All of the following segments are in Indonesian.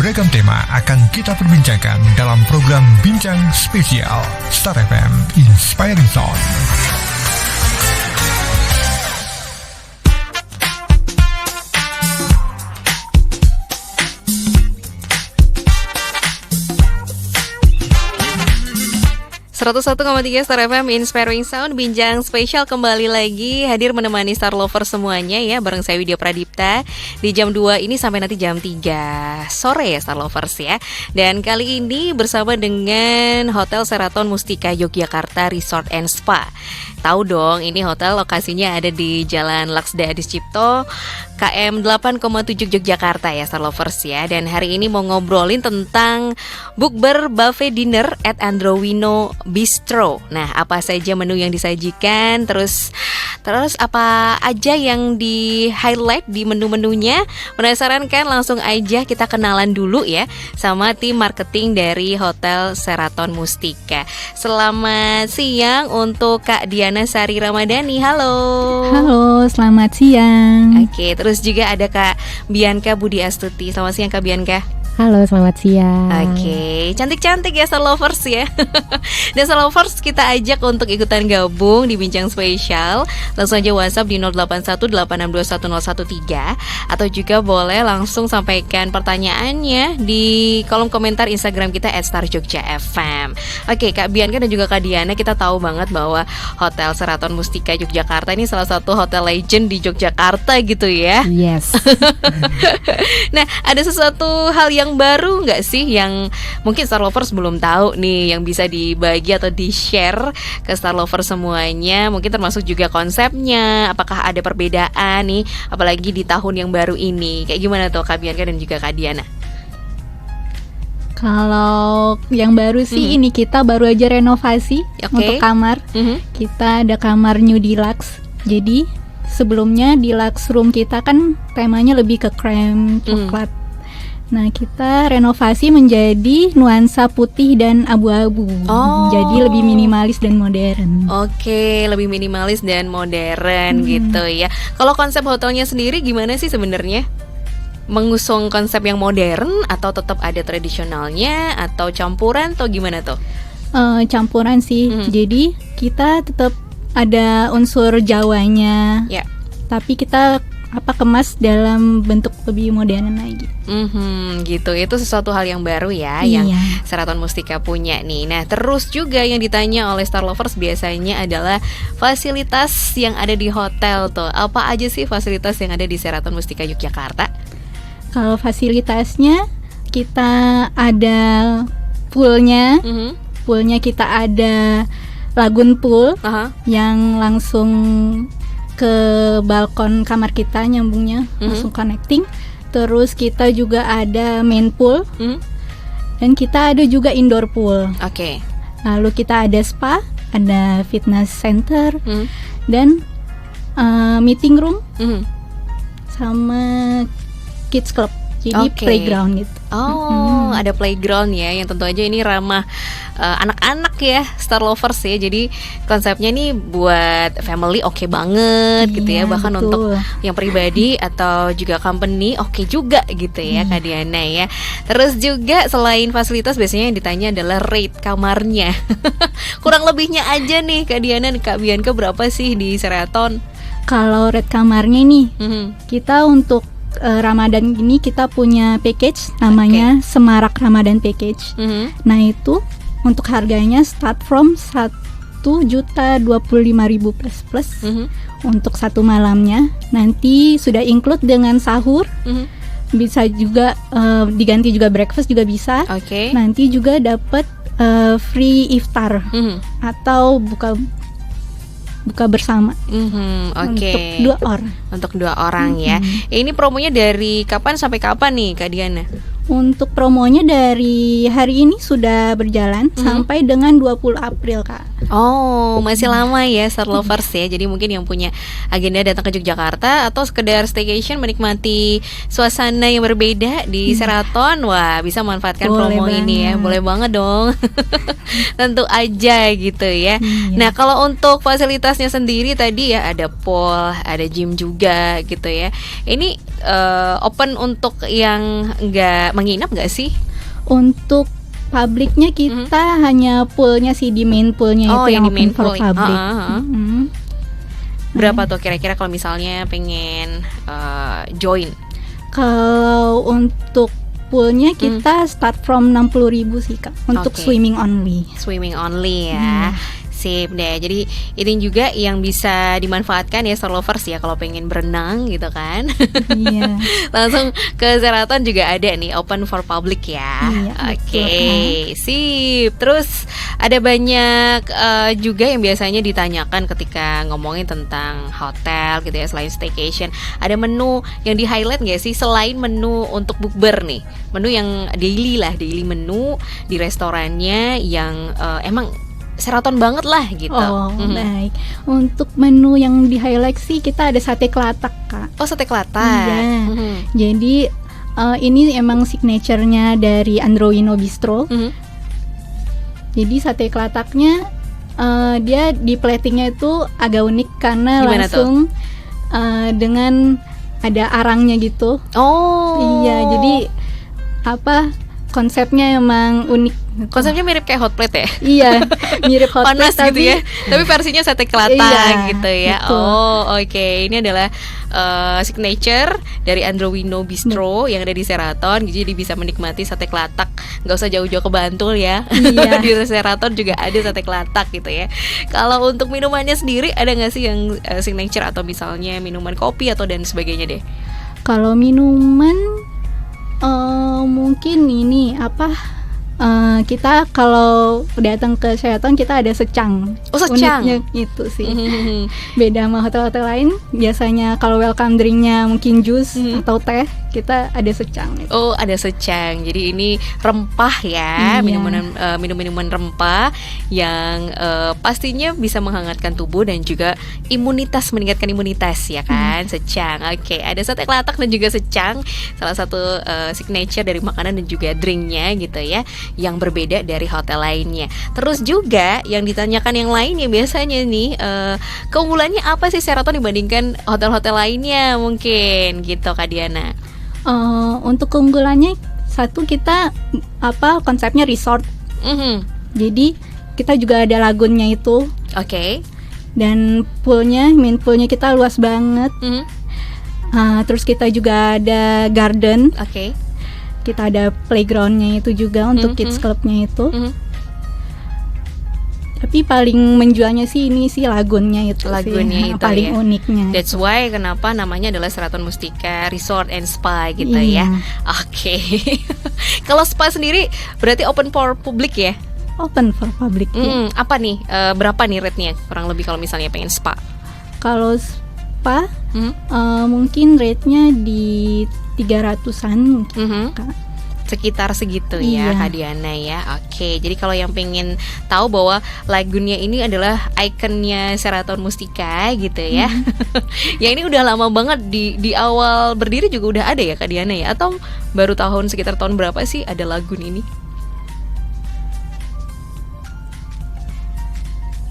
Beragam tema akan kita perbincangkan dalam program Bincang Spesial Star FM Inspiring Sound. .3 Star FM Inspiring Sound, Bincang Spesial kembali lagi hadir menemani Star Lover semuanya ya, bareng saya Widya Pradipta di jam 2 ini sampai nanti jam 3 sore ya Star Lovers ya. Dan kali ini bersama dengan Hotel Sheraton Mustika Yogyakarta Resort and Spa. Tahu dong, ini hotel lokasinya ada di Jalan Laksda Adi Cipto, KM 8,7 Yogyakarta ya Star Lovers ya. Dan hari ini mau ngobrolin tentang bukber buffet dinner at Androwino Bistro. Nah, apa saja menu yang disajikan, terus apa aja yang di highlight di menu-menunya? Penasaran kan? Langsung aja kita kenalan dulu ya sama tim marketing dari Hotel Sheraton Mustika. Selamat siang untuk Kak Diana Sari Ramadhani. Halo. Halo, selamat siang. Oke, terus juga ada Kak Bianca Budi Astuti. Selamat siang Kak Bianca. Halo, selamat siang. Oke, cantik-cantik ya Star Lovers ya. Dan Star Lovers kita ajak untuk ikutan gabung di Bincang Spesial. Langsung aja WhatsApp di 0818621013 atau juga boleh langsung sampaikan pertanyaannya di kolom komentar Instagram kita @starjogjafm. Oke, Kak Bianca dan juga Kak Diana, kita tahu banget bahwa Hotel Sheraton Mustika Yogyakarta ini salah satu hotel legend di Yogyakarta gitu ya. Yes. Nah, ada sesuatu hal yang baru nggak sih yang mungkin Star Lovers belum tahu nih, yang bisa dibagi atau di-share ke Star Lovers semuanya? Mungkin termasuk juga konsepnya, apakah ada perbedaan nih, apalagi di tahun yang baru ini? Kayak gimana tuh Kak Bianca dan juga Kak Diana? Kalau yang baru sih ini kita baru aja renovasi untuk kamar. Kita ada kamar New Deluxe. Jadi sebelumnya Deluxe room kita kan temanya lebih ke krem coklat. Nah, kita renovasi menjadi nuansa putih dan abu-abu. Jadi lebih minimalis dan modern. Oke, lebih minimalis dan modern gitu ya. Kalau konsep hotelnya sendiri gimana sih sebenarnya? Mengusung konsep yang modern atau tetap ada tradisionalnya atau campuran atau gimana tuh? Campuran sih. Jadi kita tetap ada unsur Jawanya. Ya. Tapi kita kemas dalam bentuk lebih modern lagi. Gitu. Itu sesuatu hal yang baru ya, yang Sheraton Mustika punya nih. Nah, terus juga yang ditanya oleh Star Lovers biasanya adalah fasilitas yang ada di hotel tuh. Apa aja sih fasilitas yang ada di Sheraton Mustika Yogyakarta? Kalau fasilitasnya kita ada poolnya. Poolnya kita ada lagoon pool yang langsung ke balkon kamar kita nyambungnya, langsung connecting. Terus kita juga ada main pool, dan kita ada juga indoor pool. Oke. Lalu kita ada spa, ada fitness center, dan meeting room, sama kids club. Jadi playground gitu. Ada playground ya, yang tentu aja ini ramah anak-anak ya, Star Lovers ya. Jadi konsepnya nih buat family oke banget gitu ya. Bahkan betul. Untuk yang pribadi atau juga company oke juga gitu ya Kak Diana ya. Terus juga selain fasilitas biasanya yang ditanya adalah rate kamarnya. Kurang lebihnya aja nih Kak Diana dan Kak Bianca, berapa sih di Sheraton? Kalau rate kamarnya nih, kita untuk Ramadan ini kita punya package namanya Semarak Ramadan Package. Nah, itu untuk harganya start from 1.025.000 plus untuk satu malamnya. Nanti sudah include dengan sahur. Bisa juga diganti juga breakfast juga bisa. Nanti juga dapat free iftar atau buka bersama. Untuk dua orang ya. Ini promonya dari kapan sampai kapan nih Kak Diana? Untuk promonya dari hari ini sudah berjalan sampai dengan 20 April, Kak. Oh, masih lama ya Star Lovers ya. Jadi mungkin yang punya agenda datang ke Yogyakarta atau sekedar staycation menikmati suasana yang berbeda di Sheraton, wah bisa manfaatkan promo ini ya. Boleh banget dong. Tentu aja gitu ya. Nah, kalau untuk fasilitasnya sendiri tadi ya ada pool, ada gym juga gitu ya. Ini open untuk yang nggak menginap nggak sih? Untuk publiknya kita hanya poolnya sih, di main poolnya itu yang di main open for pool. public. Berapa tuh kira-kira kalau misalnya pengen join? Kalau untuk poolnya kita start from 60.000 sih Kak, untuk swimming only. Swimming only ya. Sip deh. Jadi ini juga yang bisa dimanfaatkan ya Star Lovers ya kalau pengen berenang gitu kan. Iya. Langsung ke Sheraton juga ada nih open for public ya. Iya, Oke, sip. Terus ada banyak juga yang biasanya ditanyakan ketika ngomongin tentang hotel gitu ya, selain staycation. Ada menu yang di highlight nggak sih selain menu untuk bukber nih? Menu yang daily lah, daily menu di restorannya yang emang Sheraton banget lah gitu. Baik. Untuk menu yang di highlight sih kita ada sate kelatak Kak. Oh, sate kelatak. Iya. Jadi ini emang signaturenya dari Androwino Bistro. Jadi sate kelataknya dia di platingnya itu agak unik karena gimana langsung dengan ada arangnya gitu. Oh. Iya, jadi konsepnya emang unik. Konsepnya mirip kayak hot plate ya? Iya, mirip hot plate panas gitu ya. Tapi versinya sate kelatak gitu ya. Betul. Oh, oke. Ini adalah signature dari Androwino Bistro yang ada di Sheraton. Jadi bisa menikmati sate kelatak. Nggak usah jauh-jauh ke Bantul ya. Iya. Di Sheraton juga ada sate kelatak gitu ya. Kalau untuk minumannya sendiri ada nggak sih yang signature atau misalnya minuman kopi atau dan sebagainya deh? Kalau minuman mungkin ini kita kalau datang ke Sheraton kita ada secang. Oh, secang. Uniknya itu sih. Beda sama hotel-hotel lain. Biasanya kalau welcome drinknya mungkin jus atau teh, kita ada secang. Oh, ada secang. Jadi ini rempah ya, minuman rempah yang pastinya bisa menghangatkan tubuh dan juga meningkatkan imunitas ya kan. Secang. Oke, ada sate kelatak dan juga secang. Salah satu signature dari makanan dan juga drinknya gitu ya, yang berbeda dari hotel lainnya. Terus juga yang ditanyakan yang lainnya biasanya nih, keunggulannya apa sih Sheraton dibandingkan hotel-hotel lainnya mungkin gitu Kak Diana? Untuk keunggulannya satu, kita konsepnya resort. Jadi kita juga ada lagunnya itu. Oke. Dan main poolnya kita luas banget. Terus kita juga ada garden. Oke. Kita ada playgroundnya itu juga untuk kids clubnya itu. Tapi paling menjualnya sih ini sih lagunnya itu itu paling ya. uniknya. That's why kenapa namanya adalah Sheraton Mustika Resort and Spa gitu ya. Oke. Kalau spa sendiri berarti open for public ya? Open for public. Apa nih? Berapa nih rate-nya kurang lebih kalau misalnya pengen spa? Kalau spa mungkin rate-nya di 300-an Kak. Sekitar segitu ya Kak Diana ya. Oke, jadi kalau yang pengen tahu bahwa lagunnya ini adalah ikonnya Sheraton Mustika gitu ya. Ya ini udah lama banget, di awal berdiri juga udah ada ya Kak Diana ya? Atau baru sekitar tahun berapa sih ada lagun ini?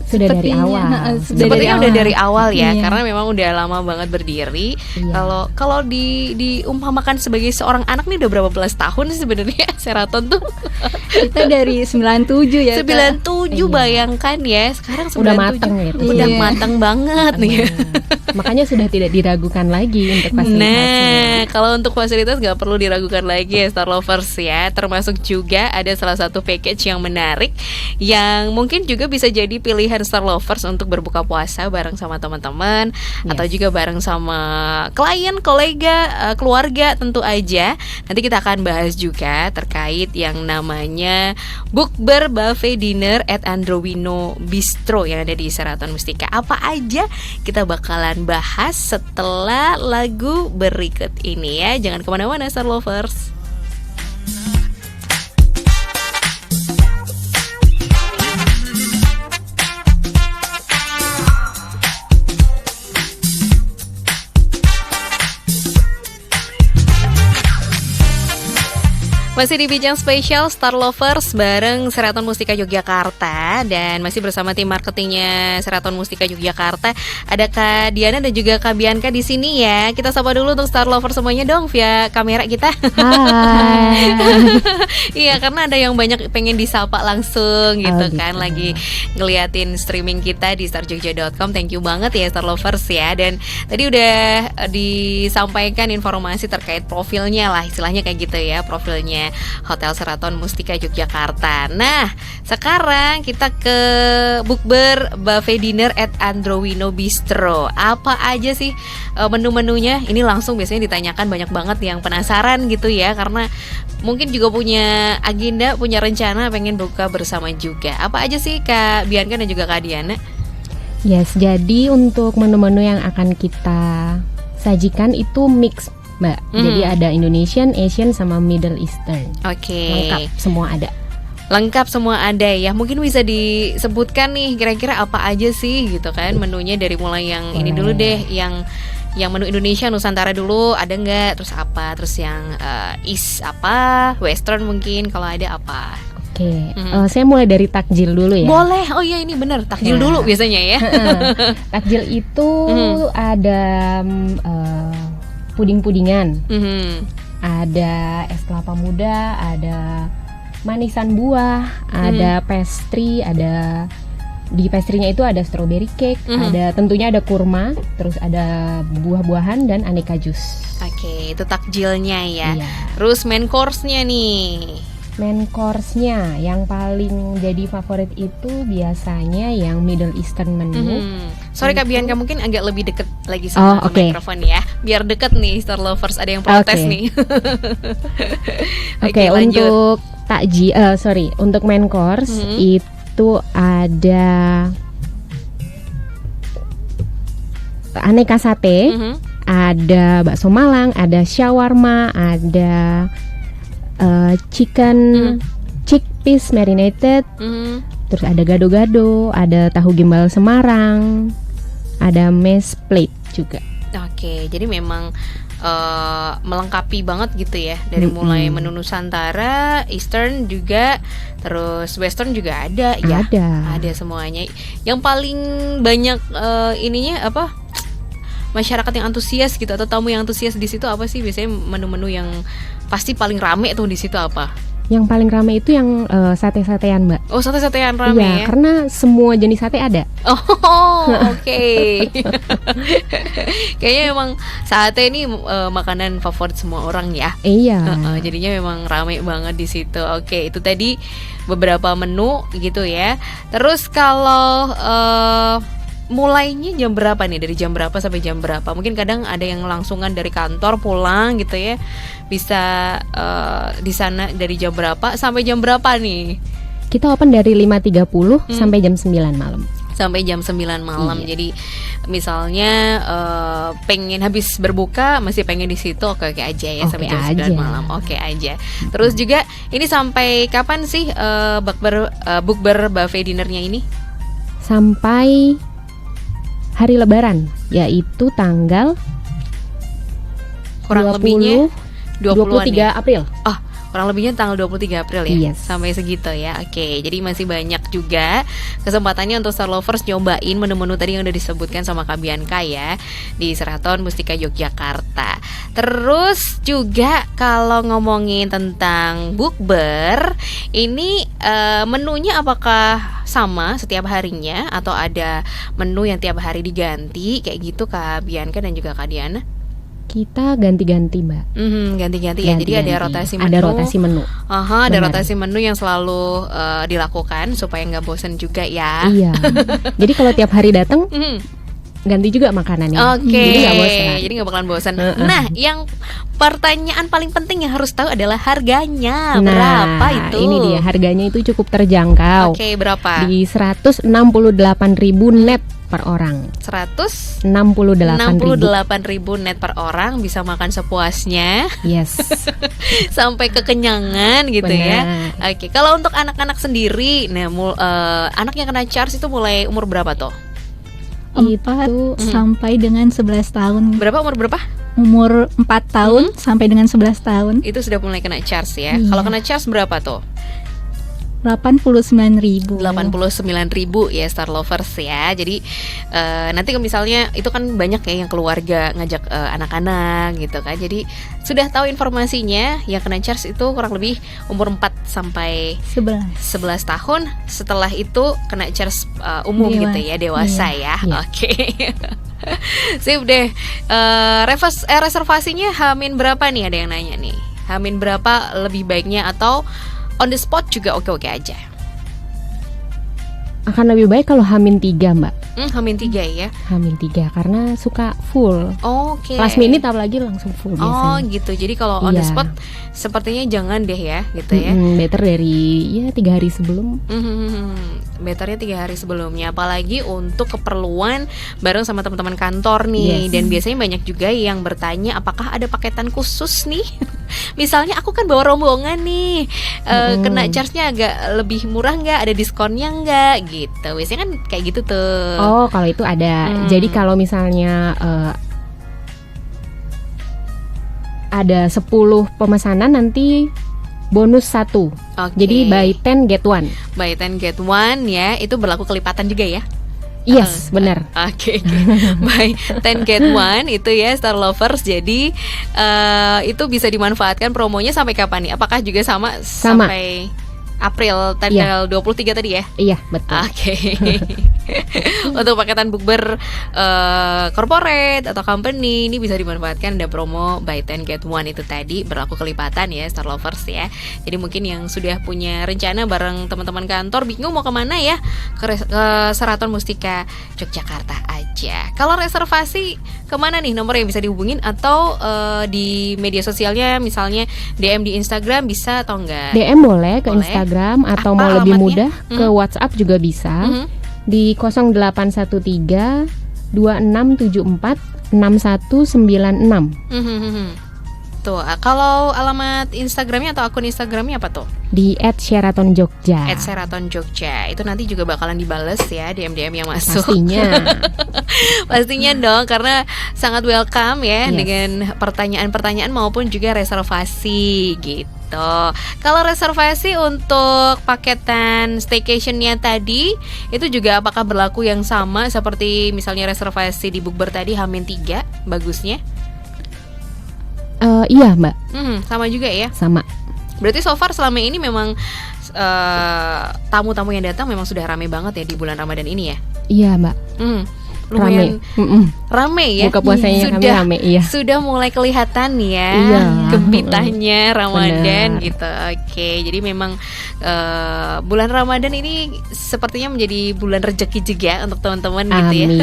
Sepertinya udah dari awal ya, karena memang udah lama banget berdiri. Kalau diumpamakan sebagai seorang anak nih udah berapa belas tahun sih sebenarnya Sheraton tuh? Kita dari 97 ya. 97 bayangkan ya, sekarang 97 udah mateng gitu. Udah mateng banget nih. Makanya sudah tidak diragukan lagi untuk fasilitasnya. Nah, kalau untuk fasilitas nggak perlu diragukan lagi ya Star Lovers ya. Termasuk juga ada salah satu package yang menarik yang mungkin juga bisa jadi pilihan Star Lovers untuk berbuka puasa bareng sama teman-teman atau juga bareng sama klien, kolega, keluarga tentu aja. Nanti kita akan bahas juga terkait yang namanya Bukber Buffet Dinner at Androwino Bistro yang ada di Sheraton Mustika. Apa aja kita bakalan bahas setelah lagu berikut ini ya. Jangan kemana-mana Star Lovers. Masih di Bincang Spesial Star Lovers bareng Seraton Mustika Yogyakarta. Dan masih bersama tim marketingnya Seraton Mustika Yogyakarta. Ada Kak Diana dan juga Kak Bianca di sini ya. Kita sapa dulu untuk Star Lovers semuanya dong via kamera kita. Hai. Iya, karena ada yang banyak pengen disapa langsung gitu kan. Gitu. Lagi ngeliatin streaming kita di starjogja.com. Thank you banget ya Star Lovers ya. Dan tadi udah disampaikan informasi terkait profilnya lah, istilahnya kayak gitu ya, profilnya Hotel Seraton Mustika Yogyakarta. Nah, sekarang kita ke Bukber Buffet Dinner at Androwino Bistro. Apa aja sih menu-menunya? Ini langsung biasanya ditanyakan, banyak banget yang penasaran gitu ya, karena mungkin juga punya agenda, punya rencana pengen buka bersama juga. Apa aja sih Kak Bianca dan juga Kak Diana? Yes, jadi untuk menu-menu yang akan kita sajikan itu mix, Mbak. Jadi ada Indonesian, Asian, sama Middle Eastern. Oke. Lengkap, semua ada. Lengkap semua ada ya. Mungkin bisa disebutkan nih kira-kira apa aja sih gitu kan menunya, dari mulai yang ini dulu deh, yang menu Indonesia Nusantara dulu ada nggak? Terus apa? Terus yang East apa? Western mungkin kalau ada apa? Oke, saya mulai dari takjil dulu ya. Boleh. Oh iya, ini bener, takjil dulu biasanya ya. Takjil itu ada puding-pudingan, ada es kelapa muda, ada manisan buah, ada pastry, ada di pastry-nya itu ada strawberry cake, ada tentunya ada kurma, terus ada buah-buahan dan aneka jus. Oke, itu takjilnya ya. Iya. Terus main course-nya nih. Main course-nya yang paling jadi favorit itu biasanya yang Middle Eastern menu. Sorry Kak Bianca, mungkin agak lebih deket lagi sama mikrofon ya, biar deket nih Star Lovers, ada yang protes nih. Oke, untuk takjil, untuk main course itu ada aneka sate, ada bakso Malang, ada shawarma, ada chicken chickpeas marinated, terus ada gado-gado, ada tahu gimbal Semarang, ada mashed plate juga. Oke, jadi memang melengkapi banget gitu ya, dari mulai menu Nusantara, Eastern juga, terus Western juga ada ya. Ada semuanya. Yang paling banyak ininya apa? Masyarakat yang antusias gitu, atau tamu yang antusias di situ apa sih biasanya menu-menu yang pasti paling rame tuh di situ apa? Yang paling rame itu yang sate-satean, Mbak. Oh, sate-satean rame ya? Karena semua jenis sate ada. Oh, oke. Kayaknya emang sate ini makanan favorit semua orang ya. Iya. Jadinya memang rame banget di situ. Oke, itu tadi beberapa menu gitu ya. Terus kalau mulainya jam berapa nih? Dari jam berapa sampai jam berapa? Mungkin kadang ada yang langsungan dari kantor pulang gitu ya. Bisa di sana dari jam berapa sampai jam berapa nih? Kita open dari 5.30 sampai jam 9 malam. Sampai jam 9 malam. Iya. Jadi misalnya pengen habis berbuka masih pengen di situ, oke aja ya, sampai jam 9 malam. Oke aja. Terus juga ini sampai kapan sih bukber buffet dinnernya ini? Sampai hari Lebaran, yaitu tanggal kurang lebihnya 23 ya? April. Kurang lebihnya tanggal 23 April ya. Yes. Sampai segitu ya. Oke, jadi masih banyak juga kesempatannya untuk Star Lovers nyobain menu-menu tadi yang udah disebutkan sama Kak Bianca ya, di Seraton Mustika Yogyakarta. Terus juga kalau ngomongin tentang bukber, ini menunya apakah sama setiap harinya atau ada menu yang tiap hari diganti kayak gitu Kak Bianca dan juga Kak Diana? Kita ganti-ganti, Mbak. Ganti-ganti ya. Jadi ada rotasi menu. Ada rotasi menu. Ada rotasi menu yang selalu dilakukan supaya nggak bosan juga ya. Iya. Jadi kalau tiap hari datang ganti juga makanannya. Oke. Jadi nggak bosan. Jadi nggak bakalan bosan. Nah, yang pertanyaan paling penting yang harus tahu adalah harganya. Berapa itu? Ini dia, harganya itu cukup terjangkau. Oke, berapa? Di 168.000 net per orang. 168.000 net per orang, bisa makan sepuasnya. Yes. Sampai kekenyangan gitu. Benar. Ya. Oke, kalau untuk anak-anak sendiri, nah anak yang kena charge itu mulai umur berapa tuh? 4 sampai dengan 11 tahun. Umur berapa? Umur 4 tahun sampai dengan 11 tahun. Itu sudah mulai kena charge ya. Iya. Kalau kena charge berapa tuh? 89.000 ya Star Lovers ya. Jadi nanti kalau misalnya itu kan banyak ya yang keluarga ngajak anak-anak gitu kan. Jadi sudah tahu informasinya, yang kena charge itu kurang lebih umur 4 sampai 11 tahun. Setelah itu kena charge umum gitu ya, dewasa ya. Oke. Sip deh. Reservasinya Hamin berapa nih, ada yang nanya nih. Hamin berapa lebih baiknya, atau on the spot juga oke-oke aja? Akan lebih baik kalau H-3 Mbak. H-3 ya? H-3 karena suka full. Oke. Last minute apalagi langsung full biasanya. Oh gitu, jadi kalau on the spot sepertinya jangan deh ya gitu ya. Better dari 3 hari sebelum. Betternya 3 hari sebelumnya. Apalagi untuk keperluan bareng sama teman-teman kantor nih. Dan biasanya banyak juga yang bertanya apakah ada paketan khusus nih. Misalnya aku kan bawa rombongan nih, kena charge-nya agak lebih murah nggak? Ada diskonnya nggak? Gitu. Biasanya kan kayak gitu tuh. Oh, kalau itu ada. Jadi kalau misalnya ada 10 pemesanan nanti bonus 1. Jadi buy 10 get 1. Buy 10 get 1 ya. Itu berlaku kelipatan juga ya? Yes, benar. Oke. Buy 10 get 1 itu ya Star Lovers. Jadi itu bisa dimanfaatkan promonya sampai kapan nih? Apakah juga sama? Sampai April tanggal 23 tadi ya? Iya, betul. Oke. Untuk paketan bukber corporate atau company, ini bisa dimanfaatkan, ada promo buy 10 get 1 itu tadi, berlaku kelipatan ya Star Lovers ya. Jadi mungkin yang sudah punya rencana bareng teman-teman kantor bingung mau kemana ya, ke Sheraton Mustika Yogyakarta aja. Kalau reservasi kemana nih nomor yang bisa dihubungin, atau di media sosialnya misalnya DM di Instagram bisa atau enggak? DM boleh ke Instagram, atau mau lebih mudah ke WhatsApp juga bisa. Di 0813 2674 6196. Tuh, kalau alamat Instagramnya atau akun Instagramnya apa tuh? Di @Sheraton_Jogja. @Sheraton_Jogja. Itu nanti juga bakalan dibales ya DM-DM yang masuk. Pastinya. Pastinya dong, karena sangat welcome ya dengan pertanyaan-pertanyaan maupun juga reservasi gitu. Kalau reservasi untuk paketan staycationnya tadi, itu juga apakah berlaku yang sama seperti misalnya reservasi di bukber tadi H-3 bagusnya? Iya Mbak. Sama juga ya? Sama. Berarti so far selama ini memang tamu-tamu yang datang memang sudah rame banget ya di bulan Ramadan ini ya? Iya Mbak. Lumayan rame ya. Buka puasanya kami rame, sudah mulai kelihatan ya gembitanya Ramadan. Bener. Gitu. Oke, jadi memang bulan Ramadan ini sepertinya menjadi bulan rezeki juga untuk teman-teman gitu ya.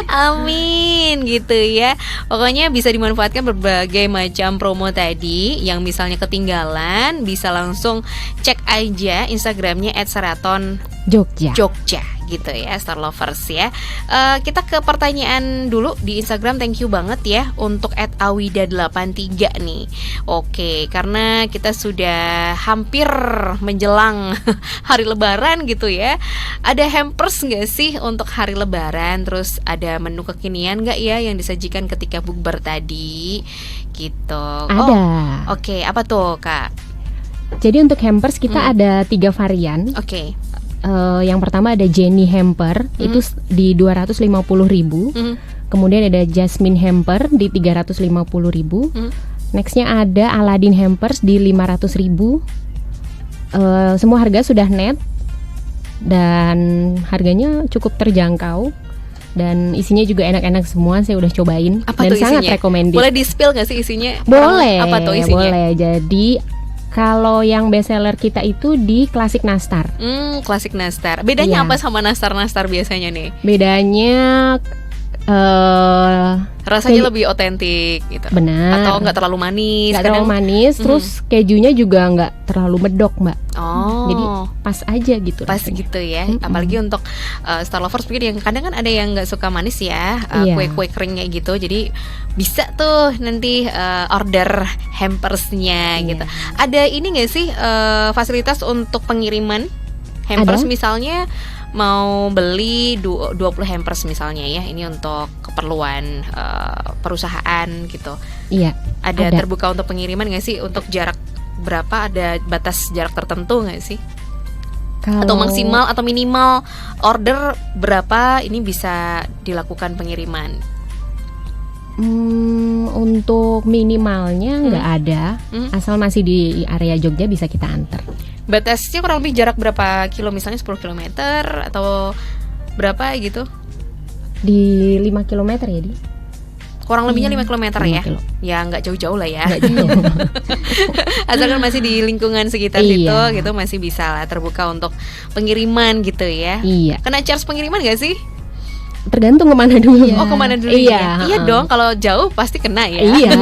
Amin gitu ya. Pokoknya bisa dimanfaatkan berbagai macam promo tadi. Yang misalnya ketinggalan, bisa langsung cek aja Instagramnya @Sheraton_Jogja gitu ya Star Lovers ya. Kita ke pertanyaan dulu di Instagram. Thank you banget ya untuk @awida83 nih. Oke, karena kita sudah hampir menjelang hari Lebaran gitu ya. Ada hampers nggak sih untuk hari Lebaran? Terus ada menu kekinian nggak ya yang disajikan ketika bukber tadi gitu? Ada. Oke, apa tuh Kak? Jadi untuk hampers kita ada 3 varian. Oke. Yang pertama ada Jenny Hamper, itu di 250.000. Kemudian ada Jasmine Hamper di 350.000. Nextnya ada Aladdin Hampers di 500.000. Semua harga sudah net dan harganya cukup terjangkau. Dan isinya juga enak-enak semua, saya udah cobain. Apa dan tuh sangat isinya? recommended. Boleh di-spill gak sih isinya? Boleh. Apa tuh isinya? Boleh. Jadi kalau yang best seller kita itu di klasik nastar. Klasik nastar. Bedanya apa sama nastar-nastar biasanya nih? Bedanya rasanya lebih otentik gitu. Benar. Atau nggak terlalu manis? Nggak terlalu manis. Terus kejunya juga nggak terlalu medok, Mbak. Oh. Jadi pas aja gitu. Pas rasanya. Gitu ya. Apalagi untuk Star Lovers, mungkin yang kadang kan ada yang nggak suka manis ya, kue-kue kering kayak gitu. Jadi bisa tuh nanti order hampersnya gitu. Ada ini nggak sih fasilitas untuk pengiriman hampers? Misalnya mau beli 20 hampers misalnya ya, ini untuk keperluan perusahaan gitu. Iya. Ada terbuka untuk pengiriman nggak sih? Untuk jarak berapa? Ada batas jarak tertentu nggak sih? Atau maksimal atau minimal order berapa ini bisa dilakukan pengiriman? Untuk minimalnya nggak ada, asal masih di area Jogja bisa kita antar. Batasnya kurang lebih jarak berapa kilo? Misalnya 10 km atau berapa gitu? Di 5 km ya, Di? Kurang lebihnya 5 km 5 ya? kilo. Ya nggak jauh-jauh lah ya. Nggak jauh. Asalkan masih di lingkungan sekitar Iya. situ gitu, masih bisa lah terbuka untuk pengiriman gitu ya. Iya. Kena charge pengiriman gak sih? Tergantung kemana dulu. Oh, kemana dulu Iya, ya? Iya dong, kalau jauh pasti kena ya. Iya.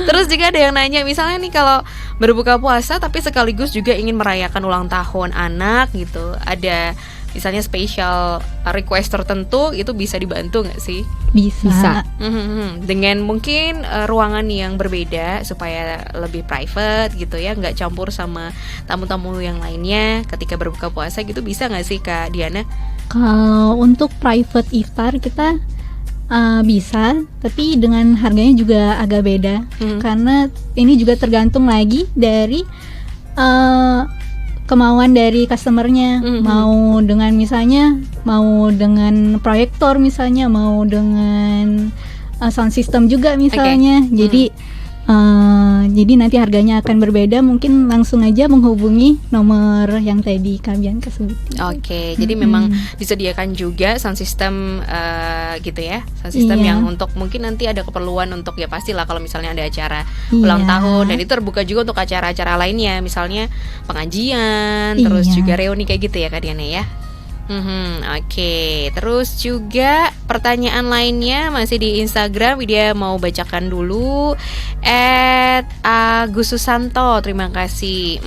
Terus juga ada yang nanya, misalnya nih kalau berbuka puasa tapi sekaligus juga ingin merayakan ulang tahun anak gitu, ada misalnya special request tertentu, itu bisa dibantu nggak sih? Bisa. Dengan mungkin ruangan yang berbeda supaya lebih private gitu ya, nggak campur sama tamu-tamu yang lainnya ketika berbuka puasa gitu, bisa nggak sih Kak Diana? Kalau untuk private iftar kita bisa, tapi dengan harganya juga agak beda, karena ini juga tergantung lagi dari kemauan dari customernya, mau dengan misalnya mau dengan proyektor misalnya, mau dengan sound system juga misalnya. Jadi nanti harganya akan berbeda. Mungkin langsung aja menghubungi nomor yang tadi Kak Bianca sebutin. Oke, jadi memang disediakan juga sound system gitu ya, sound system yang untuk mungkin nanti ada keperluan untuk, ya pastilah kalau misalnya ada acara ulang tahun, dan itu terbuka juga untuk acara-acara lainnya, misalnya pengajian, terus juga reuni kayak gitu ya Kak Diana ya. Oke, terus juga pertanyaan lainnya masih di Instagram, Widya mau bacakan dulu. @Agususanto, terima kasih.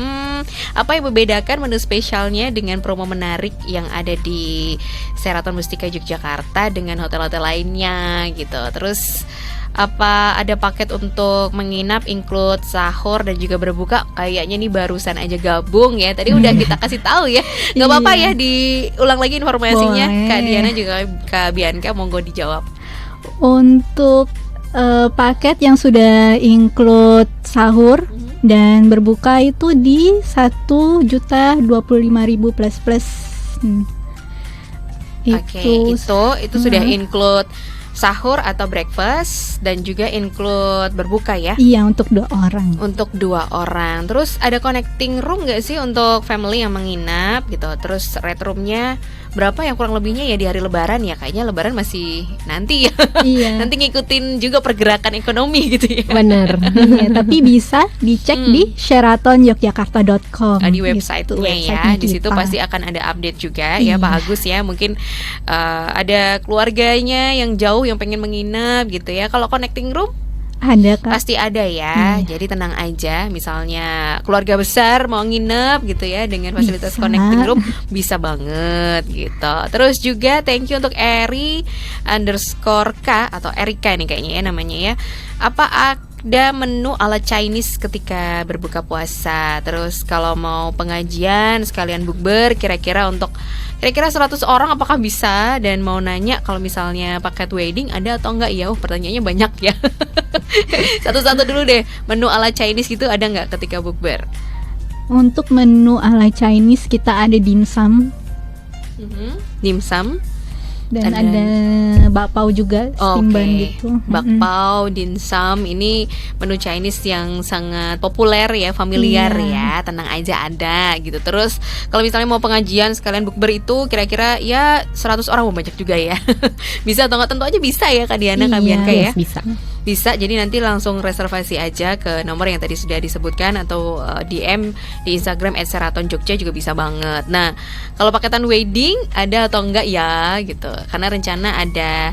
Apa yang membedakan menu spesialnya dengan promo menarik yang ada di Sheraton Mustika Yogyakarta dengan hotel-hotel lainnya gitu? Terus apa ada paket untuk menginap include sahur dan juga berbuka? Kayaknya nih barusan aja gabung ya. Tadi udah kita kasih tahu ya. Gak apa-apa ya, diulang lagi informasinya. Boleh. Kak Diana juga Kak Bianca, monggo dijawab. Untuk paket yang sudah include sahur dan berbuka itu di 1.025.000 plus. Oke, itu sudah include sahur atau breakfast dan juga include berbuka ya? Iya, untuk 2 orang. Untuk 2 orang. Terus ada connecting room nggak sih untuk family yang menginap gitu? Terus red roomnya berapa yang kurang lebihnya ya di hari Lebaran ya? Kayaknya Lebaran masih nanti ya. Iya. Nanti ngikutin juga pergerakan ekonomi gitu ya. Benar. Iya, tapi bisa dicek di sheratonYogyakarta.com. Di website-nya ya. Di situ pasti akan ada update juga ya Pak Agus ya. Mungkin ada keluarganya yang jauh yang pengen menginap gitu ya. Kalau connecting room ada Kak. pasti ada ya. Jadi tenang aja. Misalnya keluarga besar mau nginep gitu ya, dengan fasilitas connecting room bisa banget gitu. Terus juga thank you untuk Eri_K atau Erika nih kayaknya ya namanya ya. Apa ada menu ala Chinese ketika berbuka puasa? Terus kalau mau pengajian sekalian bukber, kira-kira 100 orang apakah bisa? Dan mau nanya kalau misalnya paket wedding ada atau enggak ya? Pertanyaannya banyak ya. Satu-satu dulu deh. Menu ala Chinese gitu ada enggak ketika bukber? Untuk menu ala Chinese kita ada dimsum. Dimsum. Dan ada bakpao juga, steamban gitu. Bakpao, dimsum, ini menu Chinese yang sangat populer ya, familiar ya. Tenang aja ada gitu. Terus kalau misalnya mau pengajian sekalian bukber itu kira-kira ya 100 orang, mau banyak juga ya. Bisa atau enggak? Tentu aja bisa ya Kak Diana, Kak Bianca ya. Bisa, jadi nanti langsung reservasi aja ke nomor yang tadi sudah disebutkan atau DM di Instagram @sheratonjogja juga bisa banget. Nah, kalau paketan wedding ada atau enggak ya gitu? Karena rencana ada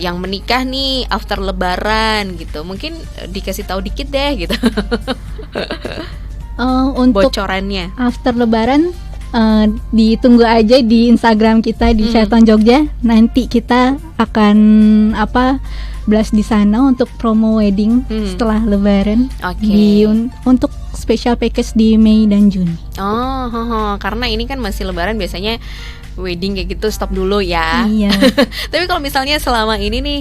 yang menikah nih after Lebaran gitu. Mungkin dikasih tahu dikit deh gitu. Untuk bocorannya. After Lebaran ditunggu aja di Instagram kita di Sheraton Jogja. Nanti kita akan blast di sana untuk promo wedding setelah Lebaran. Untuk special package di Mei dan Juni. Karena ini kan masih Lebaran, biasanya wedding kayak gitu stop dulu ya. Iya. Tapi kalau misalnya selama ini nih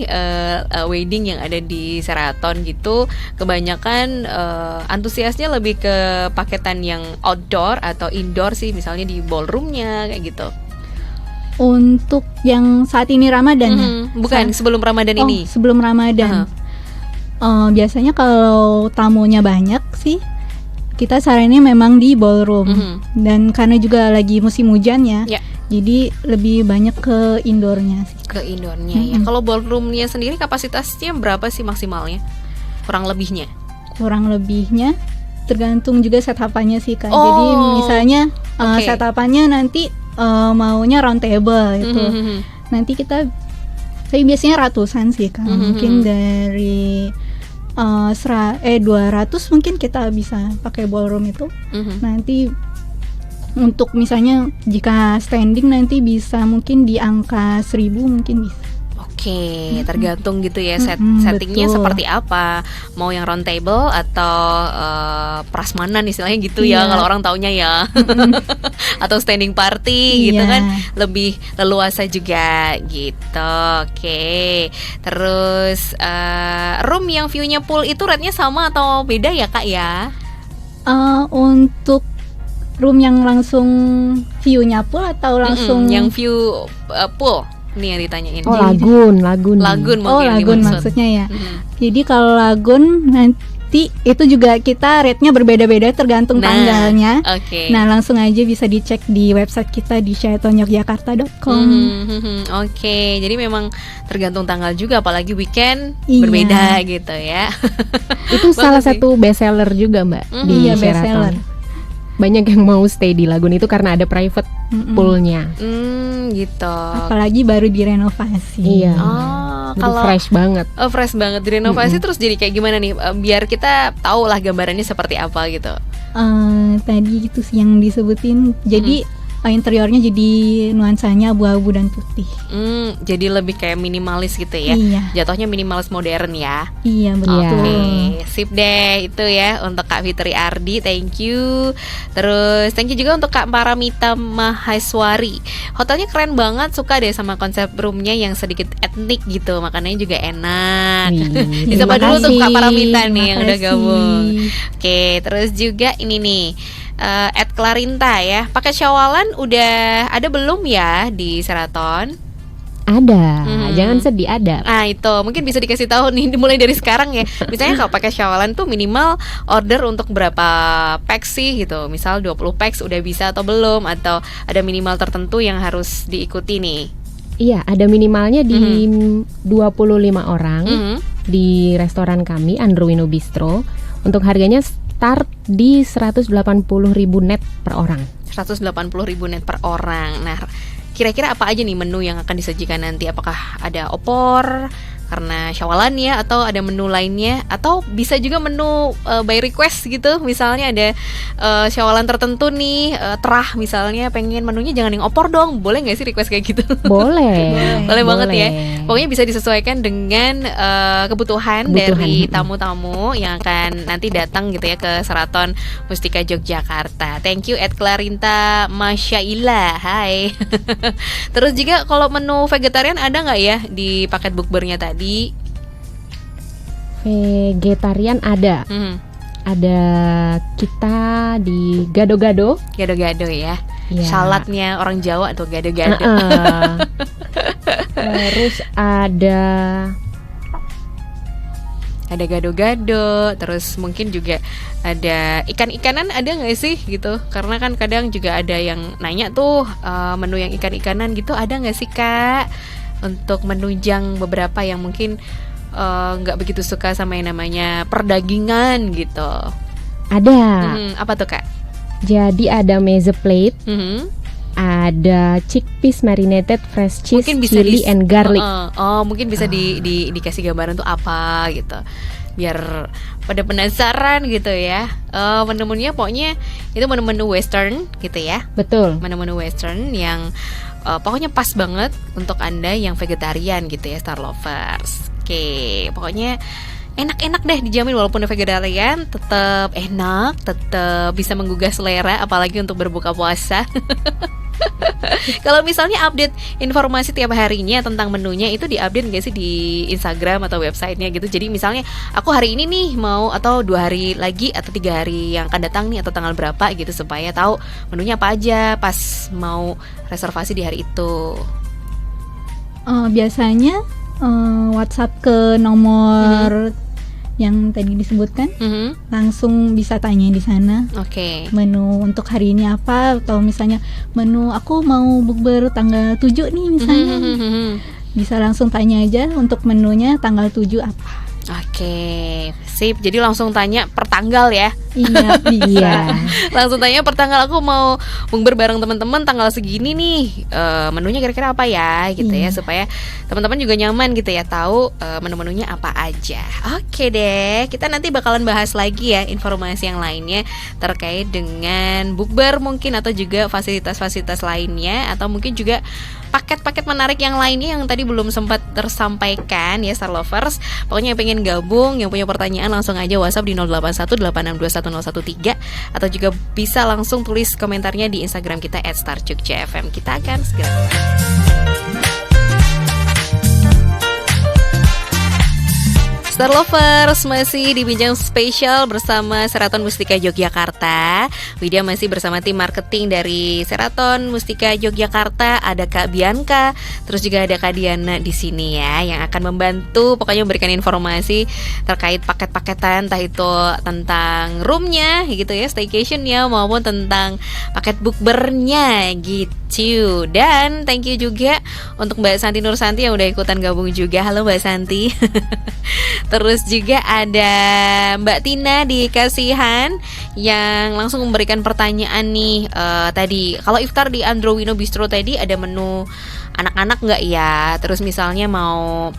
wedding yang ada di Sheraton gitu, kebanyakan antusiasnya lebih ke paketan yang outdoor atau indoor sih, misalnya di ballroomnya kayak gitu. Untuk yang saat ini Ramadan ya? Bukan, sebelum Ramadan ini. Sebelum Ramadan. Biasanya kalau tamunya banyak sih, kita sarannya memang di ballroom. Dan karena juga lagi musim hujan ya. Jadi lebih banyak ke indoornya sih. Ke indoornya ya. Kalau ballroomnya sendiri kapasitasnya berapa sih maksimalnya? Kurang lebihnya tergantung juga setapannya sih kan. Jadi misalnya setapannya nanti maunya round table gitu. Nanti tapi biasanya ratusan sih kan. Mungkin dari 200 mungkin kita bisa pakai ballroom itu. Nanti untuk misalnya jika standing nanti bisa mungkin di angka 1.000 mungkin bisa. Tergantung gitu ya settingnya seperti apa. Mau yang round table atau prasmanan istilahnya gitu ya kalau orang taunya ya. Atau standing party gitu kan, lebih leluasa juga gitu. Terus room yang view-nya pool itu rate-nya sama atau beda ya Kak ya? Untuk room yang langsung view-nya pool atau langsung yang view pool? Nih yang ditanyain. Lagun mungkin maksudnya ya. Jadi kalau lagun nanti itu juga kita rate-nya berbeda-beda tergantung tanggalnya. Nah langsung aja bisa dicek di website kita di sheratonYogyakarta.com. Jadi memang tergantung tanggal juga, apalagi weekend berbeda gitu ya. Itu salah satu best seller juga Mbak di Sheraton. Banyak yang mau stay di lagun itu karena ada private poolnya. Gitu. Apalagi baru direnovasi. Iya. Kalau fresh banget. Fresh banget direnovasi. Terus jadi kayak gimana nih? Biar kita tahu lah gambarannya seperti apa gitu. Tadi itu sih yang disebutin. Jadi interiornya jadi nuansanya abu-abu dan putih. Jadi lebih kayak minimalis gitu ya. Jatuhnya minimalis modern ya. Iya betul. Sip deh itu ya untuk Kak Fitri Ardi, thank you. Terus thank you juga untuk Kak Paramita Maheswari. Hotelnya keren banget, suka deh sama konsep roomnya yang sedikit etnik gitu, makanannya juga enak. Disapa dulu untuk Kak Paramita nih yang udah gabung. Terus juga ini nih @Clarinta ya. Paket syawalan udah ada belum ya di Sheraton? Ada, jangan sedih, ada. Nah itu mungkin bisa dikasih tahu nih dimulai dari sekarang ya. Misalnya kalau pakai syawalan tuh minimal order untuk berapa packs sih gitu. Misal 20 packs udah bisa atau belum, atau ada minimal tertentu yang harus diikuti nih? Iya, ada minimalnya di 25 orang di restoran kami Androwino Bistro. Untuk harganya start di 180.000 net per orang. 180.000 net per orang. Nah, kira-kira apa aja nih menu yang akan disajikan nanti? Apakah ada opor karena syawalan ya, atau ada menu lainnya, atau bisa juga menu by request gitu. Misalnya ada syawalan tertentu nih, terah misalnya, pengen menunya jangan yang opor dong, boleh nggak sih request kayak gitu? Boleh banget ya. Pokoknya bisa disesuaikan dengan kebutuhan dari tamu-tamu yang akan nanti datang gitu ya ke Sheraton Mustika Yogyakarta. Thank you @Clarinta Masyaila. Hai. Terus juga kalau menu vegetarian ada nggak ya di paket bukbernya tadi? Vegetarian ada. Ada kita di gado-gado. Gado-gado ya. Saladnya orang Jawa atau gado-gado. Terus ada gado-gado. Terus mungkin juga ada ikan-ikanan, ada nggak sih gitu? Karena kan kadang juga ada yang nanya tuh menu yang ikan-ikanan gitu ada nggak sih Kak? Untuk menunjang beberapa yang mungkin nggak begitu suka sama yang namanya perdagingan gitu. Ada. Apa tuh Kak? Jadi ada meze plate, ada chickpeas marinated fresh cheese, chili and garlic. Mungkin bisa dikasih gambaran tuh apa gitu, biar pada penasaran gitu ya. Menu-menunya pokoknya itu menu-menu western gitu ya. Betul. Menu-menu western yang pokoknya pas banget untuk Anda yang vegetarian gitu ya, Star Lovers. Oke, pokoknya enak-enak deh, dijamin walaupun vegetarian tetap enak, tetap bisa menggugah selera apalagi untuk berbuka puasa. Kalau misalnya update informasi tiap harinya tentang menunya itu diupdate nggak sih di Instagram atau websitenya gitu? Jadi misalnya aku hari ini nih mau, atau 2 hari lagi atau 3 hari yang akan datang nih, atau tanggal berapa gitu, supaya tahu menunya apa aja pas mau reservasi di hari itu. Biasanya WhatsApp ke nomor yang tadi disebutkan, langsung bisa tanya di sana. Oke. Menu untuk hari ini apa, atau misalnya menu aku mau bukber tanggal 7 nih misalnya. Bisa langsung tanya aja untuk menunya tanggal 7 apa. Oke, sip. Jadi langsung tanya per tanggal ya. Iya, iya. Langsung tanya per tanggal, aku mau bukber bareng teman-teman tanggal segini nih. Menunya kira-kira apa ya gitu ya, supaya teman-teman juga nyaman gitu ya, tahu menu-menunya apa aja. Oke deh, kita nanti bakalan bahas lagi ya informasi yang lainnya terkait dengan bukber mungkin, atau juga fasilitas-fasilitas lainnya, atau mungkin juga paket-paket menarik yang lainnya yang tadi belum sempat tersampaikan ya, Star Lovers. Pokoknya yang pengen gabung, yang punya pertanyaan, langsung aja WhatsApp di 0818621013, atau juga bisa langsung tulis komentarnya di Instagram kita @starjogjafm. Kita akan segera Star Lovers, masih di Bincang Spesial bersama Seraton Mustika Yogyakarta. Widya masih bersama tim marketing dari Seraton Mustika Yogyakarta. Ada Kak Bianca, terus juga ada Kak Diana di sini ya, yang akan membantu pokoknya memberikan informasi terkait paket-paketan, entah itu tentang roomnya gitu ya, staycationnya, maupun tentang paket bukbernya gitu. Dan thank you juga untuk Mbak Santi Nursanti yang udah ikutan gabung juga. Halo Mbak Santi. Terus juga ada Mbak Tina di Kasihan yang langsung memberikan pertanyaan nih, tadi kalau iftar di Androwino Bistro tadi ada menu anak-anak nggak ya? Terus misalnya mau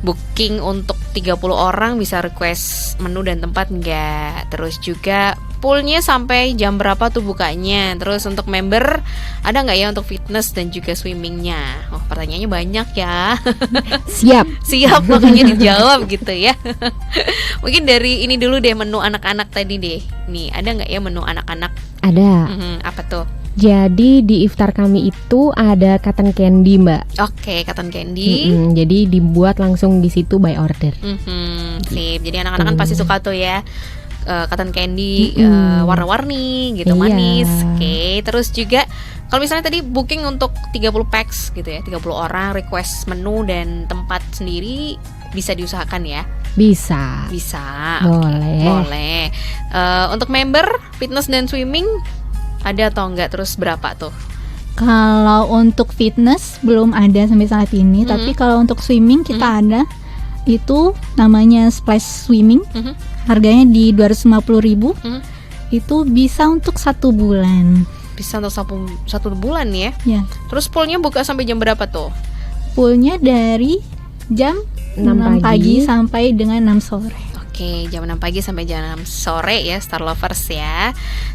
booking untuk 30 orang bisa request menu dan tempat nggak? Terus juga poolnya sampai jam berapa tuh bukanya? Terus untuk member ada nggak ya untuk fitness dan juga swimmingnya? Oh, pertanyaannya banyak ya. Siap makanya dijawab gitu ya. Mungkin dari ini dulu deh, menu anak-anak tadi deh. Nih ada nggak ya menu anak-anak? Ada. Apa tuh? Jadi di iftar kami itu ada cotton candy, Mbak. Oke, cotton candy. Jadi dibuat langsung di situ by order. Sip. Jadi anak-anak kan pasti suka tuh ya, cotton candy warna-warni gitu, manis. Oke, terus juga kalau misalnya tadi booking untuk 30 packs gitu ya, 30 orang request menu dan tempat sendiri, bisa diusahakan ya? Bisa. Boleh. Untuk member fitness dan swimming ada atau enggak, terus berapa tuh? Kalau untuk fitness belum ada sampai saat ini, tapi kalau untuk swimming kita ada. Itu namanya splash swimming. Harganya di 250.000. Itu bisa untuk 1 bulan. Bisa untuk satu bulan ya? Ya. Terus poolnya buka sampai jam berapa tuh? Poolnya dari jam 6 pagi sampai dengan 6 sore. Oke, jam 6 pagi sampai jam 6 sore ya, Star Lovers ya.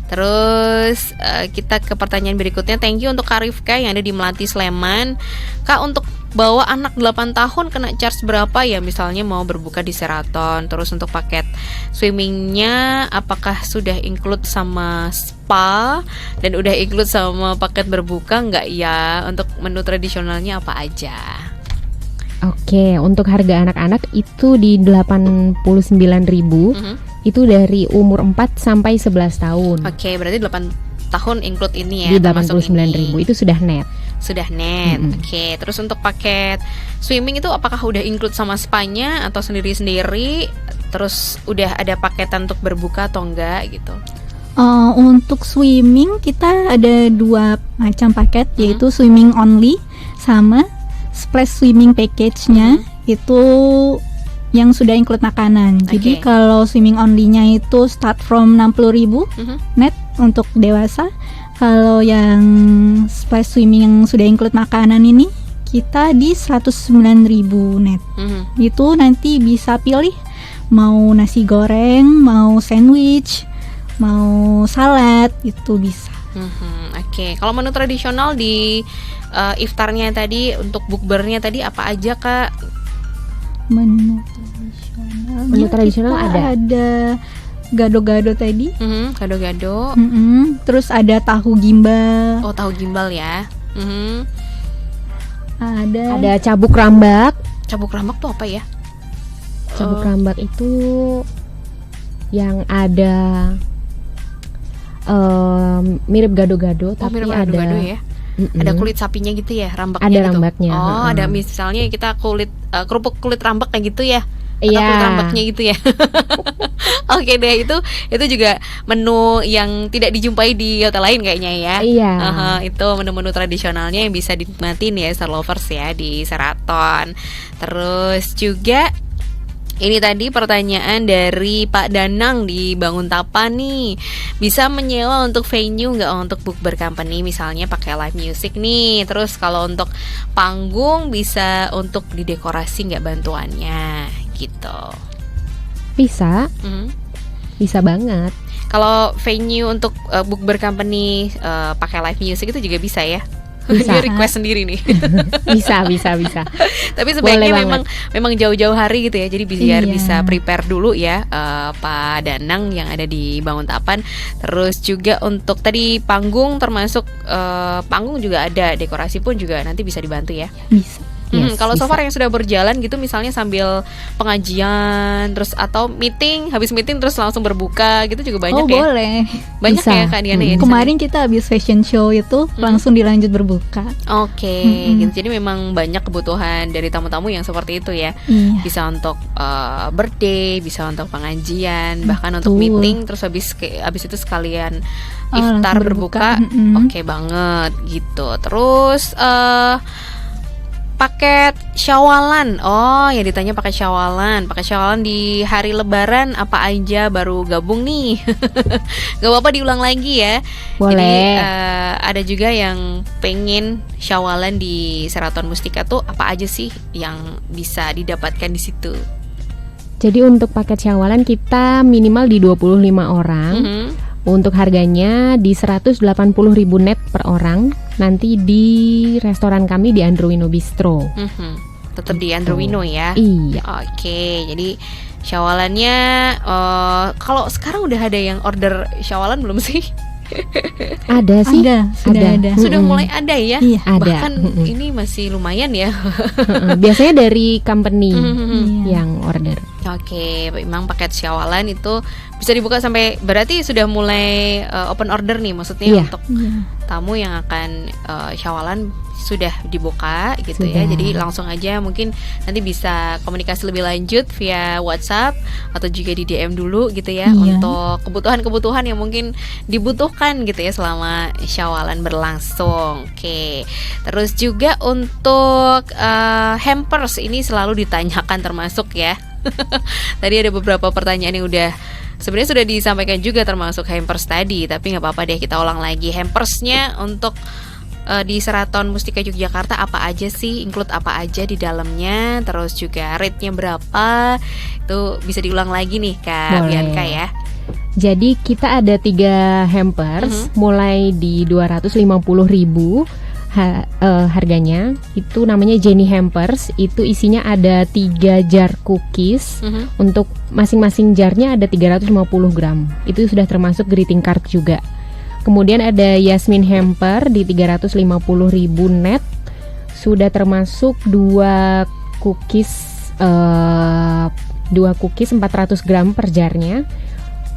Terus kita ke pertanyaan berikutnya. Thank you untuk Kak Rifka yang ada di Melati, Sleman. Kak, untuk bawa anak 8 tahun kena charge berapa ya, misalnya mau berbuka di Sheraton? Terus untuk paket swimmingnya apakah sudah include sama spa dan udah include sama paket berbuka nggak ya? Untuk menu tradisionalnya apa aja? Oke, untuk harga anak-anak itu di 89.000. Itu dari umur 4 sampai 11 tahun. Oke, berarti 8 tahun include ini ya. Di 89.000 itu sudah net. Oke, terus untuk paket swimming itu apakah udah include sama spa-nya atau sendiri-sendiri? Terus udah ada paketan untuk berbuka atau enggak gitu? Untuk swimming kita ada 2 macam paket, yaitu swimming only sama splash swimming package-nya. Itu yang sudah include makanan. Jadi kalau swimming only-nya itu start from 60.000 net untuk dewasa. Kalau yang splash swimming yang sudah include makanan ini kita di 109.000 net. Itu nanti bisa pilih mau nasi goreng, mau sandwich, mau salad, itu bisa. Oke. Kalau menu tradisional di iftarnya tadi, untuk bukbernya tadi apa aja Kak? Menu tradisional ada gado-gado tadi. Gado-gado. Terus ada tahu gimbal. Oh, tahu gimbal ya. Ada cabuk rambak. Cabuk rambak tuh apa ya? Cabuk rambak itu yang ada mirip gado-gado, tapi mirip ada gado-gado ya. Ada kulit sapinya gitu ya, rambaknya ada gitu. rambaknya. Ada misalnya kita kerupuk kulit rambak kayak gitu ya. Atau Iya. kulit rambaknya gitu ya. Oke deh, itu juga menu yang tidak dijumpai di hotel lain kayaknya ya. Iya. Itu menu-menu tradisionalnya yang bisa dinikmatin ya Star Lovers ya di Sheraton. Terus juga ini tadi pertanyaan dari Pak Danang di Banguntapan nih. Bisa menyewa untuk venue nggak untuk bukber company, misalnya pakai live music nih. Terus kalau untuk panggung bisa untuk didekorasi nggak bantuannya gitu. Bisa. Bisa banget. Kalau venue untuk bukber company pakai live music itu juga bisa ya? Bisa. Dia request sendiri nih. bisa. Tapi sebaiknya memang jauh-jauh hari gitu ya. Jadi biar bisa prepare dulu ya Pak Danang yang ada di Banguntapan. Terus juga untuk tadi panggung, termasuk panggung juga ada, dekorasi pun juga nanti bisa dibantu ya. Bisa. Kalau so far yang sudah berjalan gitu, misalnya sambil pengajian terus atau meeting, habis meeting terus langsung berbuka gitu juga banyak ya. Boleh. Banyak Bisa. ya Kak Diana ya. Kemarin kita habis fashion show itu langsung dilanjut berbuka. Oke, gitu. Jadi memang banyak kebutuhan dari tamu-tamu yang seperti itu ya. Iya. Bisa untuk birthday, bisa untuk pengajian, bahkan untuk meeting, terus habis itu sekalian iftar berbuka. Oke banget gitu. Terus paket syawalan. Oh, yang ditanya paket syawalan. Paket syawalan di hari lebaran apa aja, baru gabung nih. Gak apa-apa diulang lagi ya. Boleh. Jadi ada juga yang pengen syawalan di Sheraton Mustika tuh apa aja sih yang bisa didapatkan di situ? Jadi untuk paket syawalan kita minimal di 25 orang. Untuk harganya di 180.000 net per orang. Nanti di restoran kami di Androwino Bistro. Tetap di Androwino ya. Iya. Oke, jadi syawalannya kalau sekarang udah ada yang order syawalan belum sih? Ada sih. Sudah ada. Sudah mulai ada ya. Iya. Ada. Bahkan ini masih lumayan ya. Biasanya dari company yang order. Oke, memang paket syawalan itu bisa dibuka sampai, berarti sudah mulai open order nih, maksudnya untuk tamu yang akan syawalan sudah dibuka gitu ya. Jadi langsung aja mungkin nanti bisa komunikasi lebih lanjut via WhatsApp atau juga di DM dulu gitu ya, untuk kebutuhan-kebutuhan yang mungkin dibutuhkan gitu ya selama syawalan berlangsung. Oke. Terus juga untuk hampers ini selalu ditanyakan termasuk ya. Tadi ada beberapa pertanyaan yang sebenarnya sudah disampaikan juga termasuk hampers tadi, tapi nggak apa-apa deh kita ulang lagi. Hampersnya untuk di Sheraton Mustika Yogyakarta apa aja sih, include apa aja di dalamnya, terus juga rate-nya berapa, itu bisa diulang lagi nih Kak Bianca ya. Jadi kita ada 3 hampers, mulai di 250.000 harganya. Itu namanya Jenny Hampers. Itu isinya ada 3 jar cookies. Untuk masing-masing jarnya ada 350 gram. Itu sudah termasuk greeting card juga. Kemudian ada Yasmin Hamper di 350.000 net. Sudah termasuk 2 cookies 400 gram per jarnya.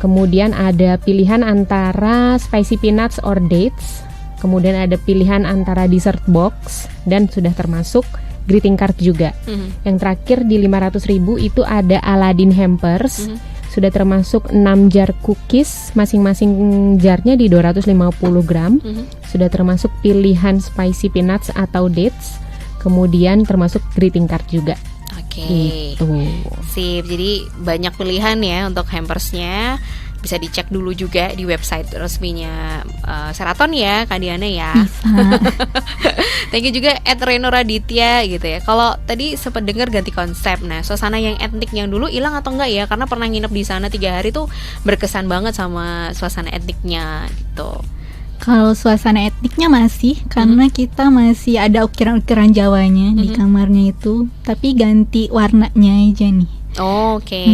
Kemudian ada pilihan antara spicy peanuts or dates. Kemudian ada pilihan antara dessert box dan sudah termasuk greeting card juga. Yang terakhir di 500.000 itu ada Aladdin Hampers. Sudah termasuk 6 jar cookies, masing-masing jarnya di 250 gram. Sudah termasuk pilihan spicy peanuts atau dates. Kemudian termasuk greeting card juga. Oke. Sip. Jadi banyak pilihan ya untuk hampersnya. bisa dicek dulu juga di website resminya Sheraton ya Kak Diana ya. Thank you juga @Reno Raditya gitu ya. Kalau tadi sempat dengar ganti konsep, nah suasana yang etnik yang dulu hilang atau enggak ya? Karena pernah nginep di sana 3 hari tuh berkesan banget sama suasana etniknya gitu. Kalau suasana etniknya masih, karena kita masih ada ukiran-ukiran Jawanya di kamarnya itu, tapi ganti warnanya aja nih. Oke.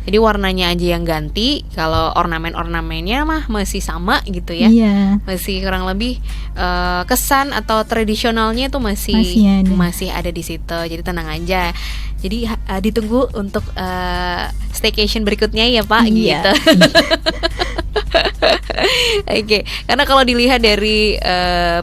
Jadi warnanya aja yang ganti, kalau ornamen-ornamennya mah masih sama gitu ya. Iya. Masih kurang lebih kesan atau tradisionalnya itu masih ada di situ. Jadi tenang aja. Jadi ditunggu untuk staycation berikutnya ya Pak gitu. Oke, karena kalau dilihat dari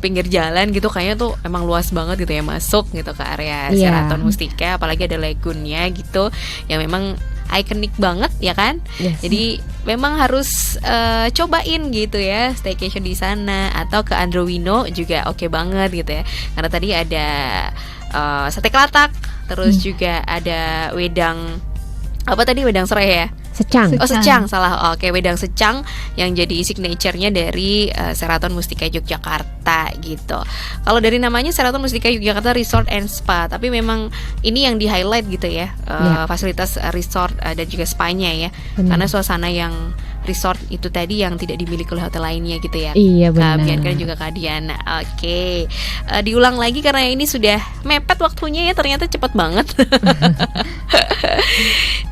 pinggir jalan gitu kayaknya tuh emang luas banget gitu ya masuk gitu ke area Sheraton Mustika, apalagi ada lagoonnya gitu yang memang ikonik banget ya kan. Jadi memang harus cobain gitu ya staycation di sana, atau ke Androwino juga oke banget gitu ya. Karena tadi ada sate kelatak, terus juga ada wedang wedang serai ya. Secang. Secang, salah. Oke, wedang secang yang jadi signature-nya dari Sheraton Mustika Yogyakarta gitu. Kalau dari namanya Sheraton Mustika Yogyakarta Resort and Spa, tapi memang ini yang di-highlight gitu ya, fasilitas resort dan juga spa-nya ya. Karena suasana yang resort itu tadi yang tidak dimiliki oleh hotel lainnya gitu ya. Iya benar. Bianca dan juga Kak Diana. Oke. Diulang lagi karena ini sudah mepet waktunya ya, ternyata cepat banget.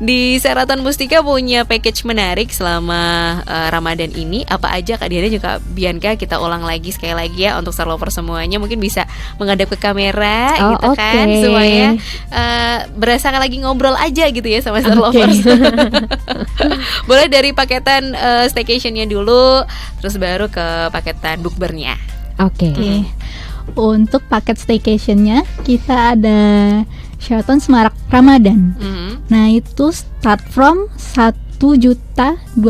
Di Sheraton Mustika punya package menarik selama Ramadan ini. Apa aja Kak Diana juga Bianca, kita ulang lagi sekali lagi ya untuk Star Lover semuanya, mungkin bisa menghadap ke kamera gitu kan, supaya berasa lagi ngobrol aja gitu ya sama Star Lovers. Boleh dari paketan staycationnya dulu, terus baru ke paketan bukbernya. Oke. Untuk paket staycationnya kita ada Sheraton Semarak Ramadan. Nah itu start from 1.025.000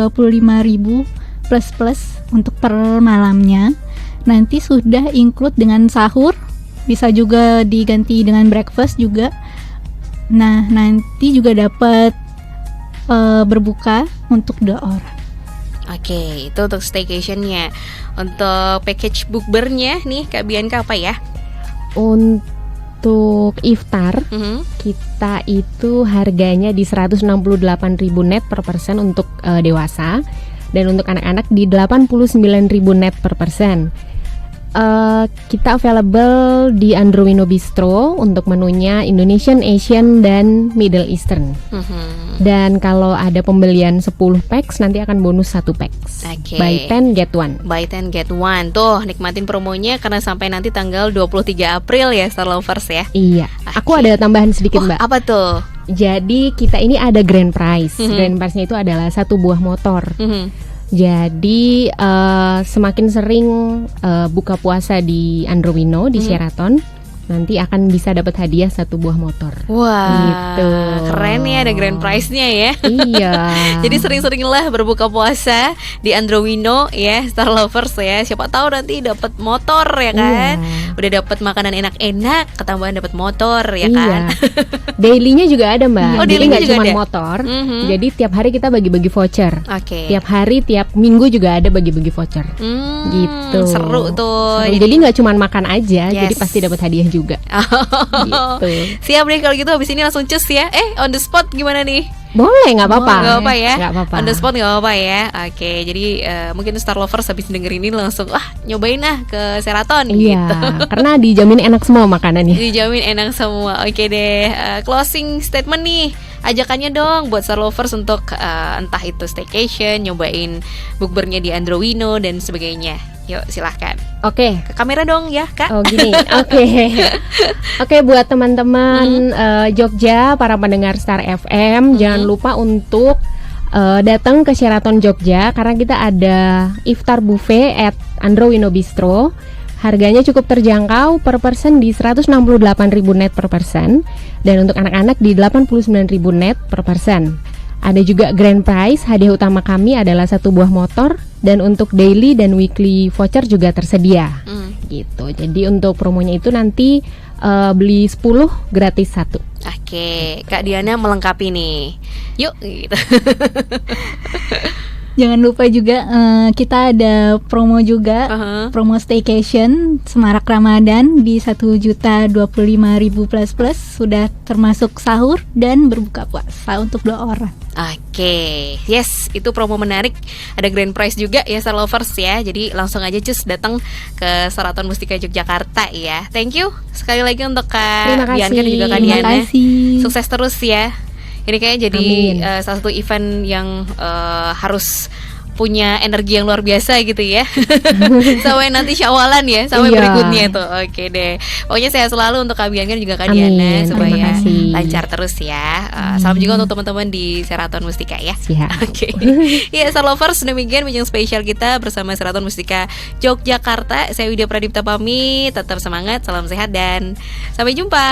plus untuk per malamnya. Nanti sudah include dengan sahur, bisa juga diganti dengan breakfast juga. Nah nanti juga dapat berbuka untuk 2 orang. Oke, itu untuk staycationnya. Untuk package bukbernya nih Kak Bianca apa ya? Untuk iftar kita itu harganya di 168.000 net per person untuk dewasa, dan untuk anak-anak di 89.000 net per person. Kita available di Androwino Bistro untuk menunya Indonesian, Asian, dan Middle Eastern. Dan kalau ada pembelian 10 packs nanti akan bonus 1 packs. Buy 10 get 1. Buy 10 get 1. Tuh, nikmatin promonya karena sampai nanti tanggal 23 April ya Star Lovers ya. Iya. Aku ada tambahan sedikit Mbak. Apa tuh? Jadi kita ini ada grand prize. Grand prize-nya itu adalah 1 buah motor. Jadi semakin sering buka puasa di Androwino di Sheraton, nanti akan bisa dapat hadiah 1 buah motor. Wah, gitu. Keren ya, ada grand prize-nya ya. Iya. Jadi sering-seringlah berbuka puasa di Androwino ya, Star Lovers ya. Siapa tahu nanti dapat motor ya kan. Udah dapat makanan enak-enak, ketambahan dapat motor ya kan. Daily-nya juga ada Mbak. Jadi nggak cuma motor. Jadi tiap hari kita bagi-bagi voucher. Tiap hari, tiap minggu juga ada bagi-bagi voucher. Gitu. Seru tuh. Jadi nggak cuma makan aja, jadi pasti dapat hadiah juga. Gitu. Siap deh kalau gitu, habis ini langsung cus ya. On the spot gimana nih? Boleh, nggak apa-apa. Nggak apa ya? Nggak apa-apa. On the spot nggak apa-apa ya. Oke, jadi mungkin Star Lovers habis denger ini langsung nyobain ke Sheraton gitu. Karena dijamin enak semua makanannya. Dijamin enak semua. Oke deh, closing statement nih. Ajakannya dong buat Star Lovers untuk entah itu staycation, nyobain bukbernya di Androwino dan sebagainya. Yuk silahkan. Oke. Ke kamera dong ya Kak. Oh gini. Oke, buat teman-teman Jogja, para pendengar Star FM, jangan lupa untuk datang ke Sheraton Jogja, karena kita ada iftar buffet at Androwino Bistro. Harganya cukup terjangkau, per person di 168.000 net per person, dan untuk anak-anak di 89.000 net per person. Ada juga grand prize, hadiah utama kami adalah 1 buah motor, dan untuk daily dan weekly voucher juga tersedia. Gitu. Jadi untuk promonya itu nanti beli 10 gratis 1. Oke, Kak Diana melengkapi nih. Yuk gitu. Jangan lupa juga kita ada promo juga, promo staycation Semarak Ramadan di 1.025.000 plus sudah termasuk sahur dan berbuka puasa untuk 2 orang. Oke, yes, itu promo menarik. Ada grand prize juga ya Star Lovers ya. Jadi langsung aja cus datang ke Sheraton Mustika Yogyakarta ya. Thank you sekali lagi untuk Kak Bianca dan juga Kak Diana. Sukses terus ya. Ini kayaknya jadi salah satu event yang harus punya energi yang luar biasa gitu ya. Sampai nanti Syawalan ya, sampai berikutnya tuh. Oke deh. Pokoknya sehat selalu untuk Kak Bianca dan juga Kak Diana supaya lancar terus ya. Salam juga untuk teman-teman di Sheraton Mustika ya. Oke. Ya, Star Lovers, demikian bincang spesial kita bersama Sheraton Mustika Yogyakarta. Saya Widya Pradipta pamit, tetap semangat, salam sehat dan sampai jumpa.